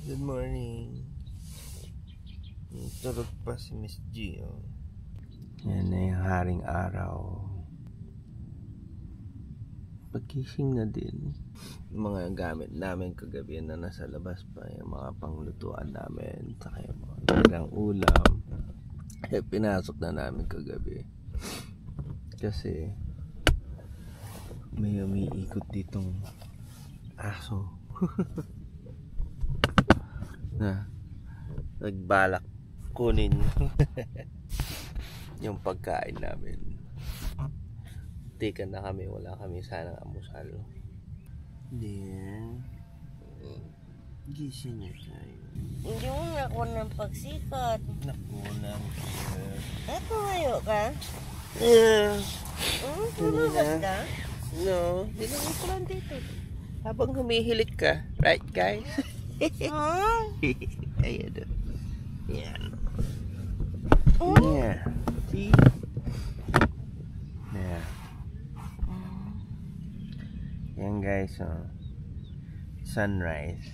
Good morning. Tulog pa si Miss G. Oh. Yan na yung haring araw. Pagkising na din. Yung mga gamit namin kagabi na nasa labas pa. Yung mga panglutuan namin. Saka yung mga ilang ulam. Pinasok na namin kagabi. Kasi may umiikot ditong aso. Na nagbalak kunin yung pagkain namin. Tikan na kami, wala kami sanang almusal. Then gising na tayo. Hindi mo nakuha ng pagsikat. Nakunan ko. Tumayo ka? Yeah. Tulubas ka? No, dinawin ko lang dito. Habang humihilik ka, right guys? Ayan. Yan. Yeah. See? Yeah. Yan guys, oh. Sunrise.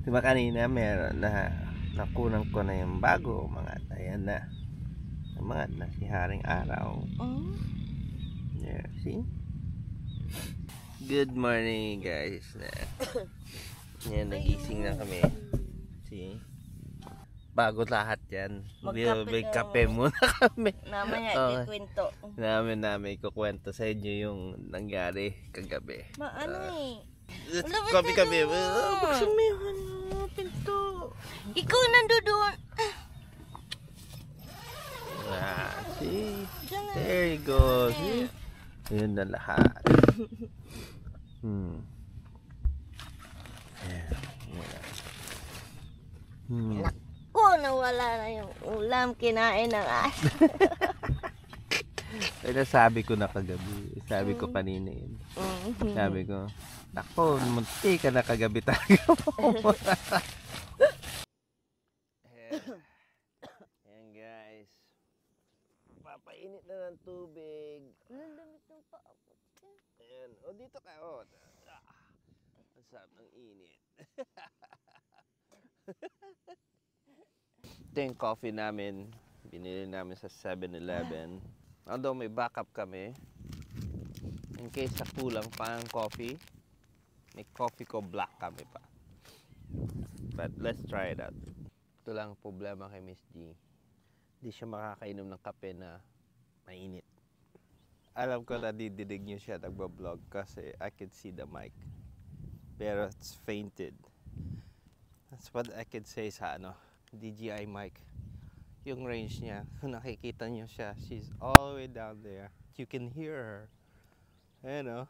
Diba kanina meron na nakunan ko na yung bago mga ayan na. Mga na si Haring Araw. Yeah, see? Good morning guys. Yan, nagising na kami. See? Bago lahat yan. May kape muna kami. Namanya ikwento. Namin ikukwento sa inyo yung nangyari kagabi. Kape. Buksan mo yung pinto. Ikaw nandoon. See? There you go. See? Yun na lahat. Naku, nawala na yung ulam. Kinain ng aso. Ay, nasabi ko na kagabi. Sabi ko kanina yun. Sabi ko, naku, munti ka na kagabi tayo. Ayan guys. Papainit na ng tubig. Nandamit ng paa. Ayan. O, dito ka. O. Ang sarap ng init. Ito yung coffee namin. Binili namin sa 7-Eleven. Although may backup kami. In case sa kulang pa ang coffee, may coffee ko black kami pa. But let's try it out. Ito lang ang problema kay Miss G. Hindi siya makakainom ng kape na mainit. Alam ko na dididig niyo siya nagbablog kasi I can see the mic. Pero it's fainted. That's what I can say sa DJI mic. Yung range niya, kung nakikita niyo siya, she's all the way down there. You can hear her. You know?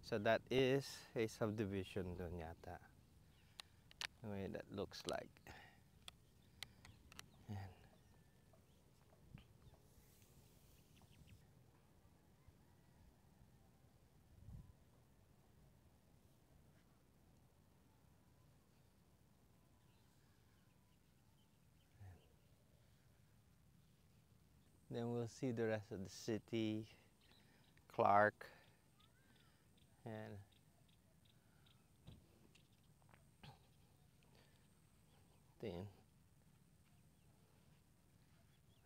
So that is a subdivision doon yata. The way that looks like. Ayan. Then we'll see the rest of the city, Clark, and then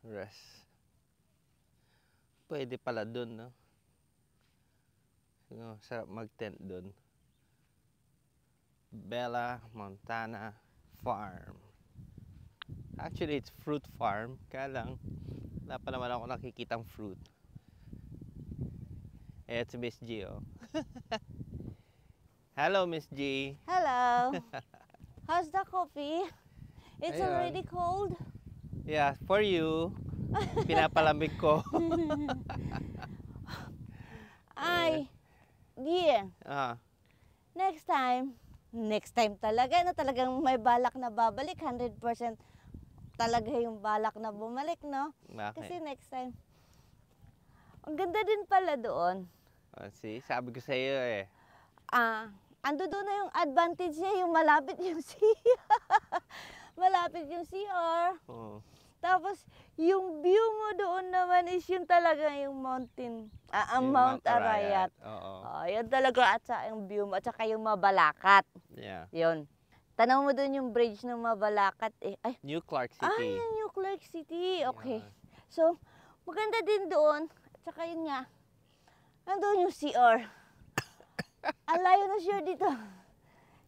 rest. Pwede pala dun, no? Sarap mag-tent dun. Bella Montana Farm. Actually, it's fruit farm. Kaya lang, wala pa naman ako nakikitang fruit. It's Miss G, oh. Hello, Miss G. Hello. How's the coffee? It's Ayun. already cold? Yeah, for you. Pinapalamig ko. Ay, yeah. Next time talaga na talagang may balak na babalik, 100% talaga yung balak na bumalik, no? Okay. Kasi next time, ang ganda din pala doon. See, sabi ko sa iyo eh. Ando doon na yung advantage niya, yung malapit yung CR. Malapit yung CR. Tapos, yung view mo doon naman is yung talaga yung mountain, ang Yung Mount Arayat. Oo. Yun talaga at sa yung view mo at saka yung Mabalacat. Yeah. Yun. Tanaw mo doon yung bridge ng Mabalacat eh. Ay, New Clark ah, City. yung New Clark City. Okay. Yeah. So, maganda din doon. At saka yun nga, nandun yung CR. Ang layo na CR dito.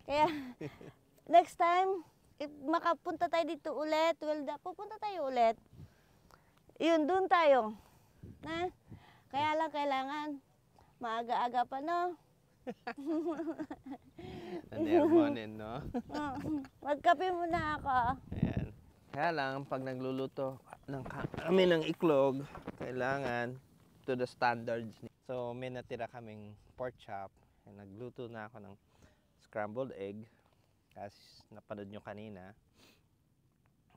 Kaya, next time, if makapunta tayo dito ulit, pupunta tayo ulit. Yun, doon tayo. Na? Kaya lang kailangan maaga-aga pa, no? Nanermonin, no? Magkape muna ako. Ayan. Kaya lang, pag nagluluto kami ng iklog, kailangan to the standards. So, may natira kaming pork chop. Nagluto na ako ng scrambled egg. Kasi napanood nyo kanina.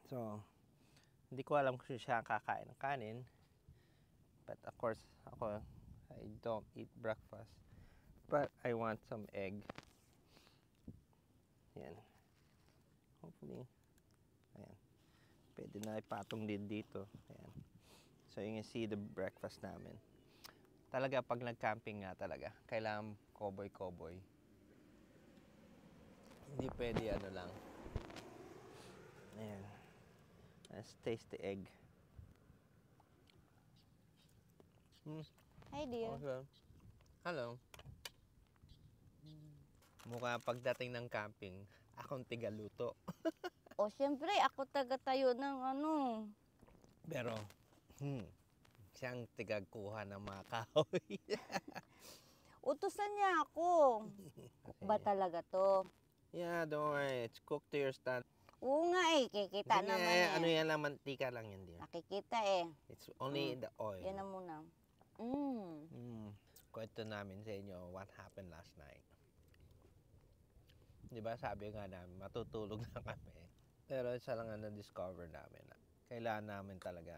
So, hindi ko alam kung siya kakain ng kanin. But of course, ako, I don't eat breakfast. But I want some egg. Yan. Hopefully, ayan. Pwede na ipatong din dito. Ayan. So, you can see the breakfast namin. Talaga, pag nag-camping nga talaga, kailangan cowboy-cowboy. Hindi pwede ano lang. Ayan. Let's taste the egg. Hi, dear. Okay. Hello. Mukha pagdating ng camping, akong tigaluto. O, syempre, ako taga-tayo ng ano. Pero, siyang tigagkuha ng mga kahoy. Utusan niya ako. Cook ba talaga to? Yeah, don't worry. It's cooked to your stand. Oo nga eh, kikita Sige, naman eh. ano yan lang, mantika lang yan din. Nakikita eh. It's only the oil. Yan na muna. Kwento namin sa inyo what happened last night. Di ba sabi nga namin, matutulog na kami. Pero isa lang ang na-discover namin na kailangan namin talaga.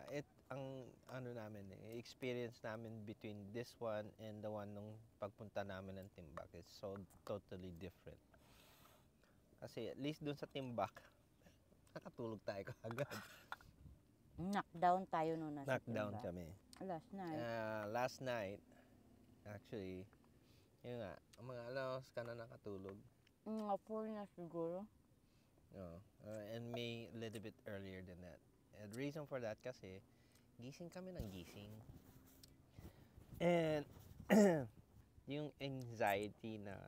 Ang ano namin, experience namin between this one and the one nung pagpunta namin ng Timbak is so totally different. Kasi at least dun sa Timbak, nakatulog tayo kaagad. Knockdown tayo noon. Knockdown kami. Last night. Last night, actually, yun nga, mga alas ka na nakatulog. Mga 4 na siguro. And may a little bit earlier than that. And the reason for that kasi, gising kami ng gising. And, yung anxiety na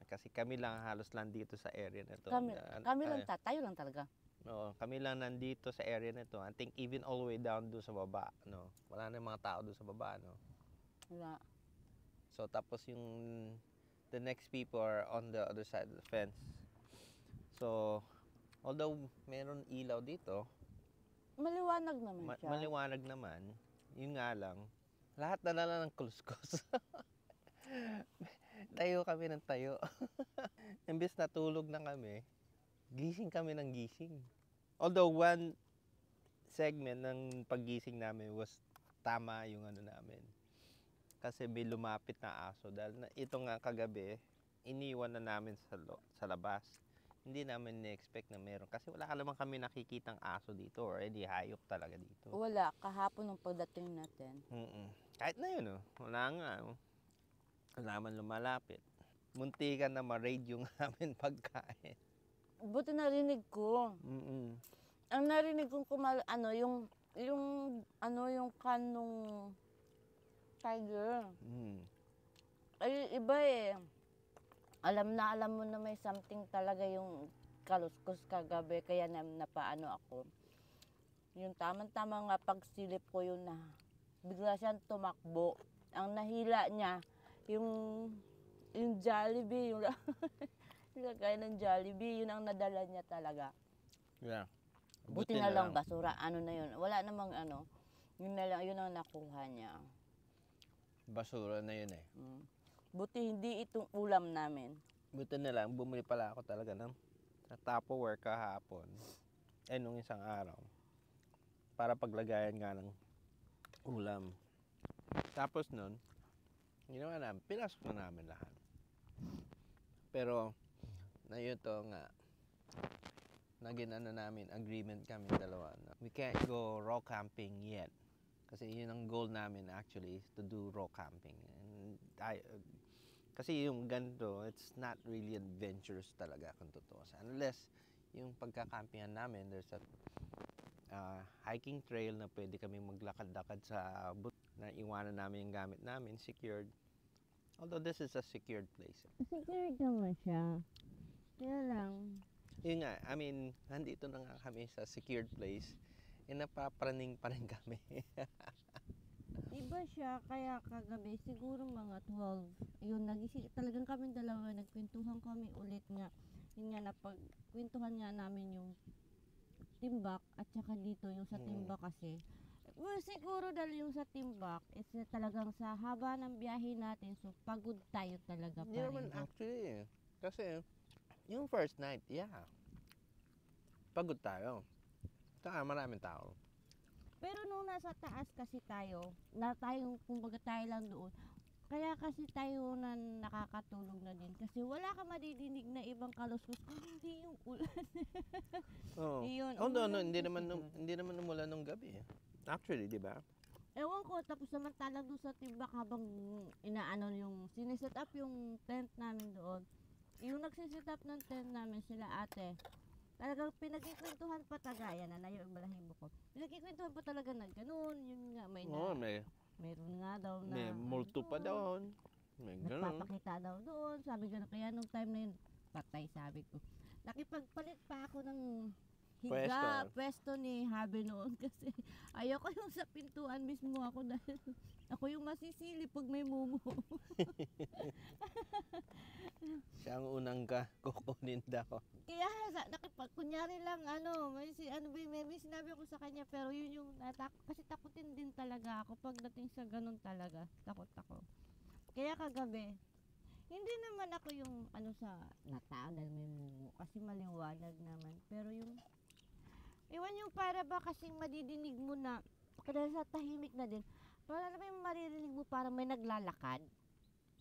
kasi kami lang halos lang dito sa area na to. Kami lang tayo lang talaga. No, kami lang nandito sa area na to. I think even all the way down doon sa baba, no. Wala na mga tao doon sa baba, no. Wala. So tapos yung the next people are on the other side of the fence. So although meron ilaw dito, maliwanag naman siya. Maliwanag naman. Yun nga lang, lahat na lang ng kuluskus. Tayo kami ng tayo. Imbes na tulog na kami, gising kami ng gising. Although one segment ng paggising namin was tama yung ano namin. Kasi may lumapit na aso. Dahil ito nga kagabi, iniwan na namin sa labas. Hindi namin na-expect na meron. Kasi wala naman kami nakikitang aso dito or any hayop talaga dito. Wala. Kahapon nung pagdating natin. Kahit na yun, wala nga. Wala man lumalapit. Muntikan na ma-raid yung amin pagkain. Buti narinig ko. Ang narinig kong yung kanong tiger. Ay, iba eh. Alam mo na may something talaga yung kaluskos kagabi, kaya napaano ako. Yung tamang-tama nga pagsilip ko yun na bigla siyang tumakbo. Ang nahila niya, yung Jollibee, yung lagay ng Jollibee, yun ang nadala niya talaga. Yeah. Buti na lang basura, ano na yun. Wala namang yun na lang, yun ang nakuha niya. Basura na yun eh. Buti hindi itong ulam namin. Buti na lang, bumili pala ako talaga ng Tupperware kahapon. Nung isang araw. Para paglagayan nga ng ulam. Tapos nun, ginawa namin, pinasok na namin lahat. Pero, na yun to nga, naging ano namin, agreement kami dalawa. Na we can't go raw camping yet. Kasi yun ang goal namin actually, is to do raw camping. And kasi yung ganito, it's not really adventurous talaga kung totoo. Unless yung pagkakampingan namin, there's a hiking trail na pwede kami maglakad-lakad sa na iwanan namin yung gamit namin, secured. Although this is a secured place. Secured naman siya. Kaya lang. Yun nga, I mean, nandito na nga kami sa secured place, napapraning pa rin kami. Iba siya, kaya kagabi, siguro mga 12. Yun, talagang kami dalawa, nagkwentuhan kami ulit nga. Yun nga, napagkwentuhan nga namin yung timbak at saka dito, yung sa timbak kasi. Well, siguro dahil yung sa timbak, it's talagang sa haba ng biyahe natin, so pagod tayo talaga Hindi naman pareho. actually. Kasi, yung first night, yeah. Pagod tayo. Saka maraming tao. Pero nung nasa taas kasi tayo, kumbaga tayo lang doon, kaya kasi tayo na nakakatulog na din. Kasi wala ka madidinig na ibang kaluskos kung hindi yung ulan. Oo. Yun, Although, umulan hindi naman umulan nung gabi. Actually, di ba? Ewan ko, tapos samantalang doon sa timbak habang inaano siniset up yung tent namin doon. Yung nagsiset up ng tent namin sila ate, talagang pinagkikwentuhan pa tagaya na yung balahibo ko. Pinagkikwentuhan pa talaga na ganun, yun nga, mayroon nga daw na may multo pa doon. May ganun. nagpapakita daw doon, sabi gano'n, kaya nung time na yun, patay sabi ko. Nakipagpalit pa ako ng pwesto ni Habe noon kasi ayoko yung sa pintuan mismo ako dahil ako yung masisili pag may mumu. Siya ang unang kukunin daw. Kaya kunyari lang may sinabi ako sa kanya pero yun yung kasi takutin din talaga ako pagdating sa ganun talaga. Takot ako. Kaya kagabi, hindi naman ako yung sa nataw dahil may mumu kasi maliwanag naman. Pero yung iwan yung para ba kasing madidinig mo na dahil sa tahimik na din. Para na yung maririnig mo parang may naglalakad.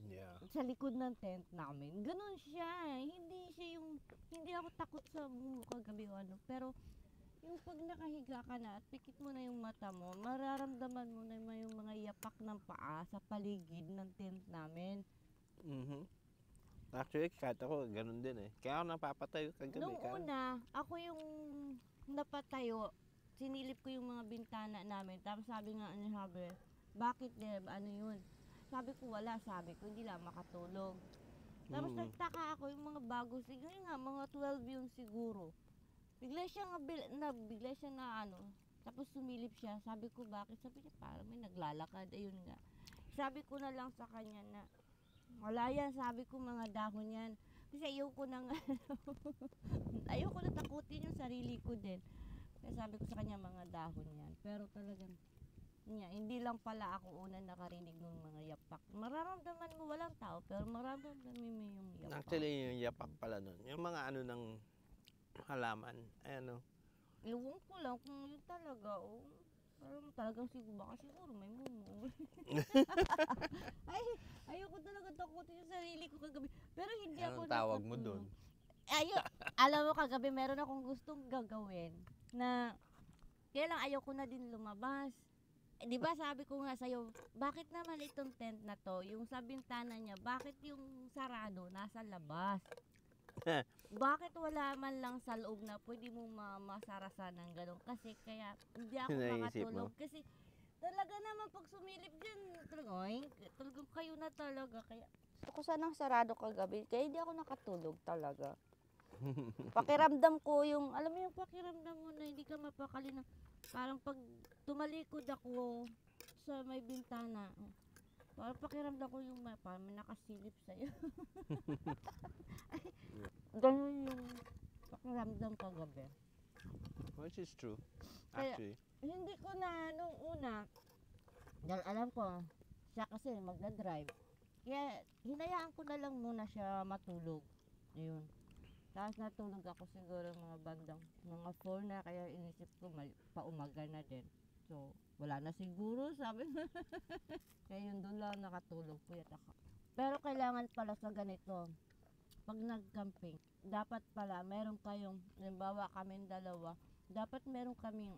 Yeah. Sa likod ng tent namin. Ganon siya. Hindi ako takot sa mumu kagabi o ano. Pero yung pag nakahiga ka na at pikit mo na yung mata mo, mararamdaman mo na yung mga yapak ng paa sa paligid ng tent namin. Actually, kahit ako, ganun din eh. Kaya ako napapatayo kagabi. Nung una, ako yung napatayo, sinilip ko yung mga bintana namin. Tapos sabi nga ni Habe, bakit ano yun? Sabi ko wala, hindi lang makatulog. Tapos nagtaka ako yung mga bago, siguro nga mga 12 yun siguro. Bigla siya na tapos sumilip siya. Sabi ko bakit? Sabi niya parang may naglalakad, ayun nga. Sabi ko na lang sa kanya na wala yan, sabi ko mga dahon yan. Kasi ayoko na ayoko na takutin yung sarili ko din. Kaya sabi ko sa kanya mga dahon yan. Pero talagang, hindi lang pala ako una nakarinig ng mga yapak. Mararamdaman mo walang tao, pero mararamdaman mo yung yapak. Actually, yung yapak pala nun. Yung mga ng halaman. Ewan ko lang kung yun talaga, parang talagang siguro may mumu. Ayoko talaga takutin yung sarili ko kagabi. Pero hindi ako Anong tawag mo doon? Alam mo kagabi meron akong gustong gagawin na kaya lang ayoko na din lumabas. Di ba sabi ko nga sa'yo, bakit naman itong tent na to, yung sa bintana niya, bakit yung sarado nasa labas? Bakit wala man lang sa loob na pwede mo masarasan ng gano'n? Kasi kaya hindi ako makatulog. Kasi talaga naman pag sumilip dyan, talagang kayo na talaga. Kaya gusto ko sanang sarado kagabi, kaya hindi ako nakatulog talaga. Pakiramdam ko alam mo yung pakiramdam mo na hindi ka mapakali na parang pag tumalikod ako sa may bintana, parang pakiramdam ko parang may nakasilip sa'yo. Ganun yung pakiramdam kagabi. Which is true, Kaya, actually. hindi ko na nung una, dahil alam ko, siya kasi magdadrive. Kaya hinayaan ko na lang muna siya matulog. Ayun. Tapos natulog ako siguro mga bandang mga 4 na, kaya inisip ko paumaga na din. So, wala na siguro, sabi mo. Kaya yun doon lang nakatulog ko. Pero kailangan pala sa ganito, pag nag-camping, dapat pala meron kayong, halimbawa kaming dalawa, dapat meron kaming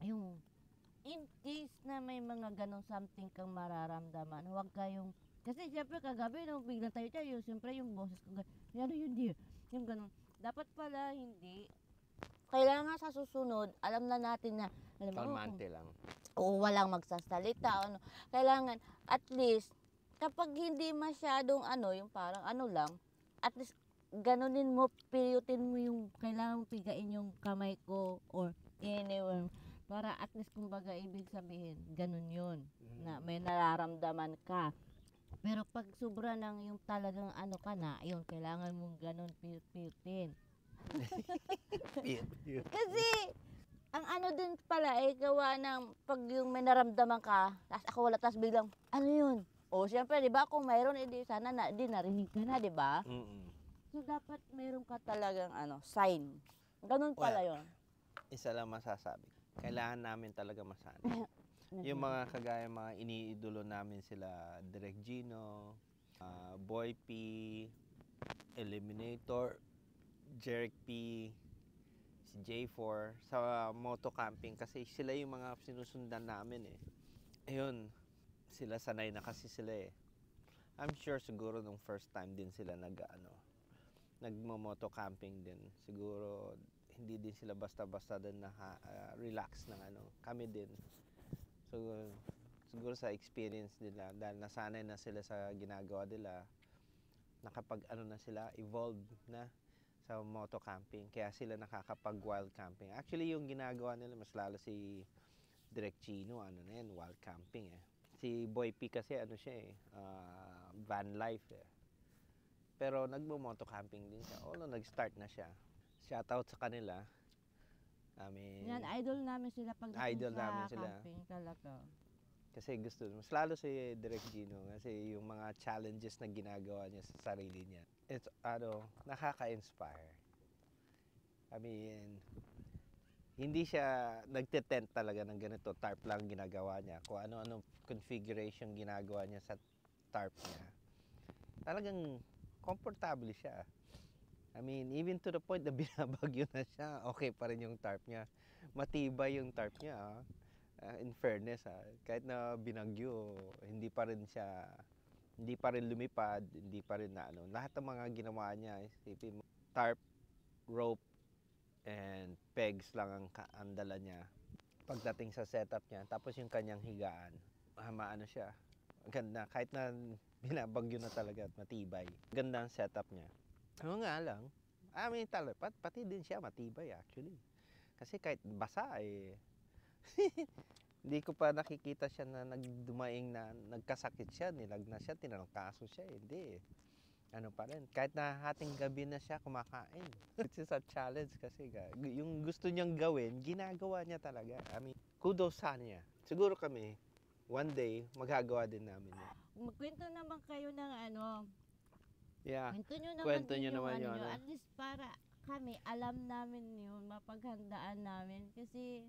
yung in case na may mga ganong something kang mararamdaman, huwag kayong, kasi siyempre kagabi nung biglang tayo, siyempre yung boses ko, ano yun dear, yung ganon. Dapat pala hindi. Kailangan sa susunod, alam na natin na, alam mo, Kalmante lang. o walang magsasalita, ano. Kailangan, at least, kapag hindi masyadong yung parang lang, at least, ganunin mo, pilitin mo yung, kailangan pigain yung kamay ko, or anywhere, para at least, kumbaga, ibig sabihin, ganun yun, na may nararamdaman ka. Pero pag sobra ng yung talagang ka na, ayun, kailangan mong ganun pilit-pilitin. Kasi, ang din pala gawa ng pag yung may naramdaman ka, tapos ako wala, tapos biglang, ano yun? O, siyempre, di ba, kung mayroon, edi sana di narinig ka na, di ba? So, dapat mayroon ka talagang, sign. Ganun pala yun. Isa lang masasabi. Kailangan namin talaga masanay. Yung mga kagaya, mga iniidolo namin sila, Direk Gino, Boy P, Eliminator, Jeric P, si J4, sa moto camping kasi sila yung mga sinusundan namin eh. Ayun, sila sanay na kasi sila eh. I'm sure siguro nung first time din sila nagmo-moto camping din. Siguro hindi din sila basta-basta din relax ng kami din. Siguro sa experience nila, dahil nasanay na sila sa ginagawa nila, nakapag na sila, evolved na sa moto camping. Kaya sila nakakapag wild camping. Actually, yung ginagawa nila, mas lalo si Direk Chino, na yan, wild camping eh. Si Boy P kasi siya van life eh. Pero nagmo-moto camping din siya. Although nag-start na siya. Shoutout sa kanila. Yan, idol namin sila pag idol sa namin sila. camping talaga. Kasi gusto, mas lalo si Direk Gino kasi yung mga challenges na ginagawa niya sa sarili niya. It's nakaka-inspire. Hindi siya nagte-tent talaga ng ganito, tarp lang ginagawa niya. Kung ano-ano configuration ginagawa niya sa tarp niya. Talagang komportable siya. Even to the point na binabagyo na siya, okay pa rin yung tarp niya. Matibay yung tarp niya. In fairness, kahit na binagyo, hindi pa rin lumipad, hindi pa rin lahat ng mga ginawa niya, isipin mo, tarp, rope, and pegs lang ang dala niya. Pagdating sa setup niya, tapos yung kanyang higaan, siya. Ganda, kahit na binabagyo na talaga at matibay. Ganda ang setup niya. Nga lang, pati din siya matibay actually. Kasi kahit basa hindi ko pa nakikita siya na nagdumaing na nagkasakit siya, nilagnas siya, tinangkaso siya, hindi pa rin. Kahit na hating gabi na siya kumakain. It's a challenge kasi yung gusto niyang gawin, ginagawa niya talaga. Kudos sa niya. Siguro kami, one day, magagawa din namin yan. Magkwento naman kayo ng Yeah. Kwento nyo naman yun. At least para kami, alam namin yun, mapaghandaan namin. Kasi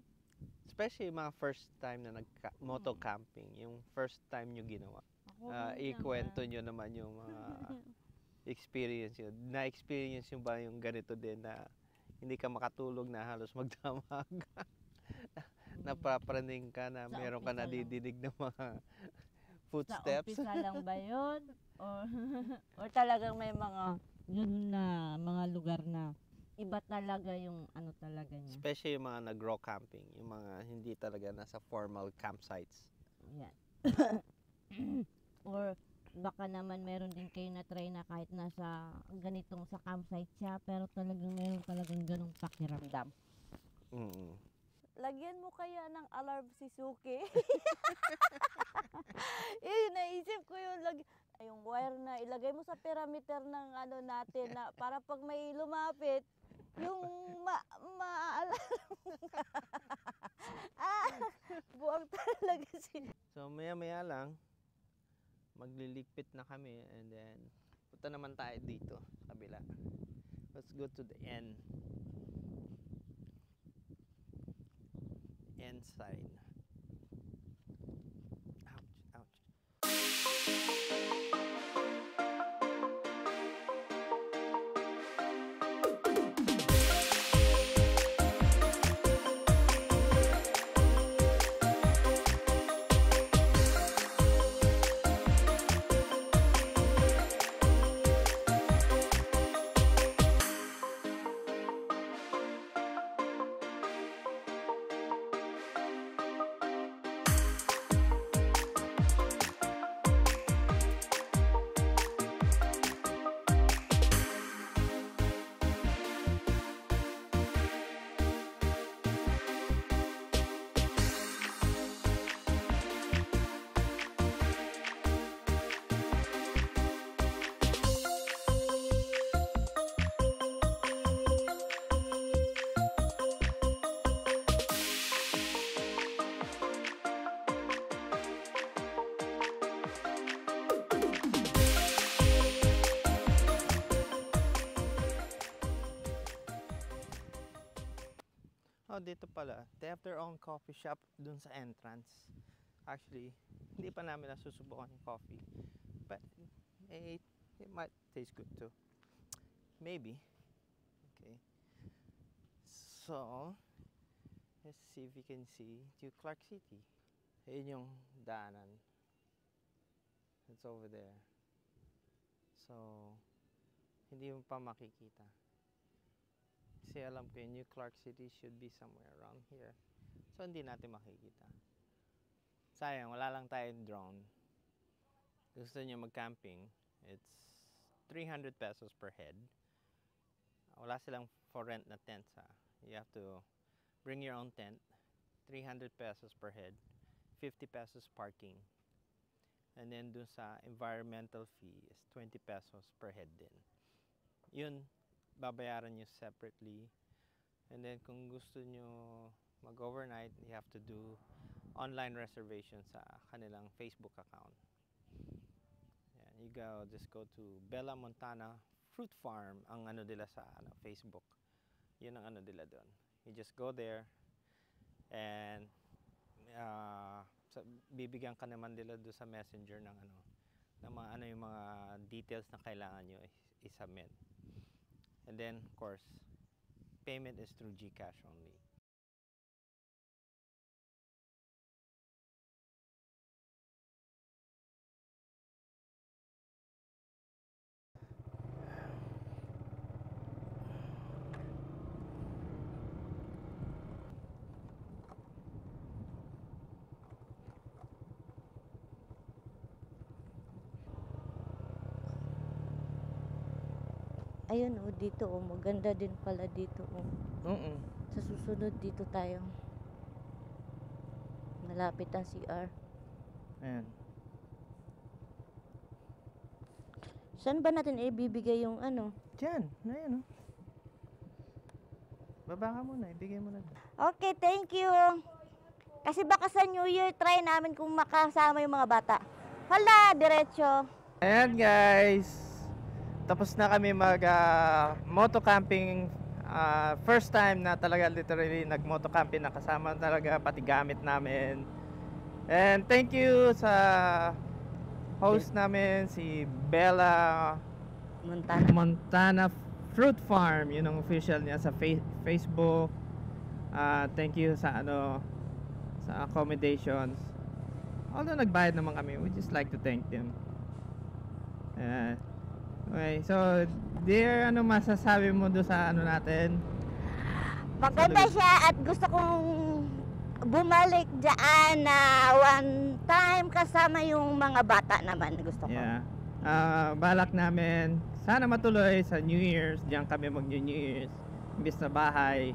especially yung mga first time na moto camping, yung first time nyo ginawa. Ikwento nyo naman yung mga experience yun. Na-experience nyo ba yung ganito din na hindi ka makatulog na halos magdamag? Napapraning ka na meron ka nadidinig ng mga footsteps? Sa umpisa lang ba yun? Or talagang may mga yun na mga lugar na iba talaga yung talaga niya. Especially yung mga nag-rock camping, yung mga hindi talaga nasa formal campsites. Yan. Or baka naman meron din kayo na try na kahit nasa ganitong sa campsite siya, pero talagang meron talagang ganong pakiramdam. Lagyan mo kaya ng alarm si Suki. Naisip ko yun. Yung wire na ilagay mo sa parameter ng natin na para pag may lumapit, yung ma-alarm. Buwag talaga sila. So maya-maya lang, magliligpit na kami and then punta naman tayo dito sa kabila. Let's go to the end side. Ouch, ouch. dito pala, they have their own coffee shop dun sa entrance. Actually, hindi pa namin nasusubukan yung coffee. But it might taste good too. Maybe. Okay. So, let's see if we can see to Clark City. Ayun yung daanan. It's over there. So, hindi mo pa makikita. Kasi alam ko yung New Clark City should be somewhere around here. So, hindi natin makikita. Sayang, wala lang tayong drone. Gusto nyo mag-camping, it's 300 pesos per head. Wala silang for rent na tent ha. You have to bring your own tent. 300 pesos per head. 50 pesos parking. And then dun sa environmental fee is 20 pesos per head din. Yun, babayaran nyo separately. And then kung gusto nyo mag-overnight, you have to do online reservation sa kanilang Facebook account. Yan, you just go to Bella Montana Fruit Farm, ang ano nila sa Facebook. Yun ang ano nila doon. You just go there and bibigyan ka naman nila doon sa messenger ng yung mga details na kailangan nyo i-submit. And then, of course, payment is through GCash only. Ayun dito maganda din pala dito Sa susunod dito tayo. Malapit ang CR. Ayan. Saan ba natin ibibigay yung ano? Diyan, ayan Baba ka muna, ibigay mo na. Okay, thank you. Kasi baka sa New Year try namin kung makasama yung mga bata. Hala, diretso. Ayan guys. Tapos na kami moto camping. First time na talaga literally nag-moto camping na kasama talaga pati gamit namin. And thank you sa host namin si Bella Montana Fruit Farm. Yun ang official niya sa Facebook. Thank you sa sa accommodations. Although nagbayad naman kami, we just like to thank them. Okay, so dear, ano masasabi mo doon sa natin? Maganda siya at gusto kong bumalik dyan na one time kasama yung mga bata naman. Gusto ko. Yeah. Balak namin, sana matuloy sa New Year's. Diyan kami mag-New Year's. Imbis na bahay.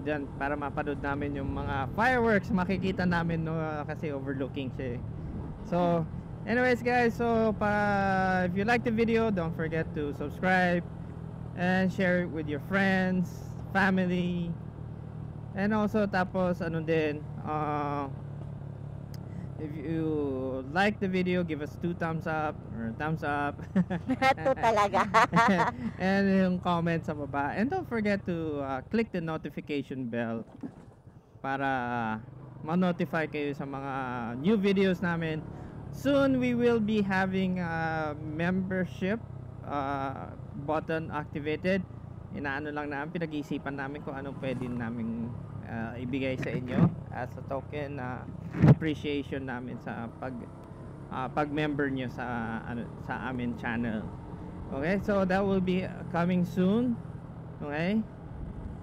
Diyan para mapanood namin yung mga fireworks. Makikita namin kasi overlooking siya. So, anyways guys, so if you like the video, don't forget to subscribe and share it with your friends, family, and also tapos if you like the video, give us 2 thumbs up or thumbs up. Ito talaga. And yung comment sa baba, and don't forget to click the notification bell para ma-notify kayo sa mga new videos namin. Soon we will be having a membership button activated. Inaano lang namin, pinag-iisipan namin kung anong pwede namin ibigay sa inyo as a token appreciation namin sa pag-member nyo sa amin channel. Okay, so that will be coming soon. Okay,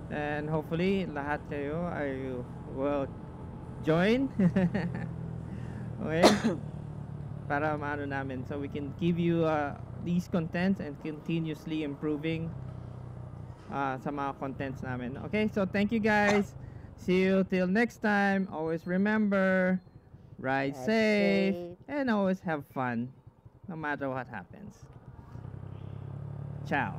and hopefully lahat kayo will join. Okay. Para maano namin, so we can give you these contents and continuously improving sa mga contents namin. Okay, so thank you guys. See you till next time. Always remember, ride safe and always have fun no matter what happens. Ciao.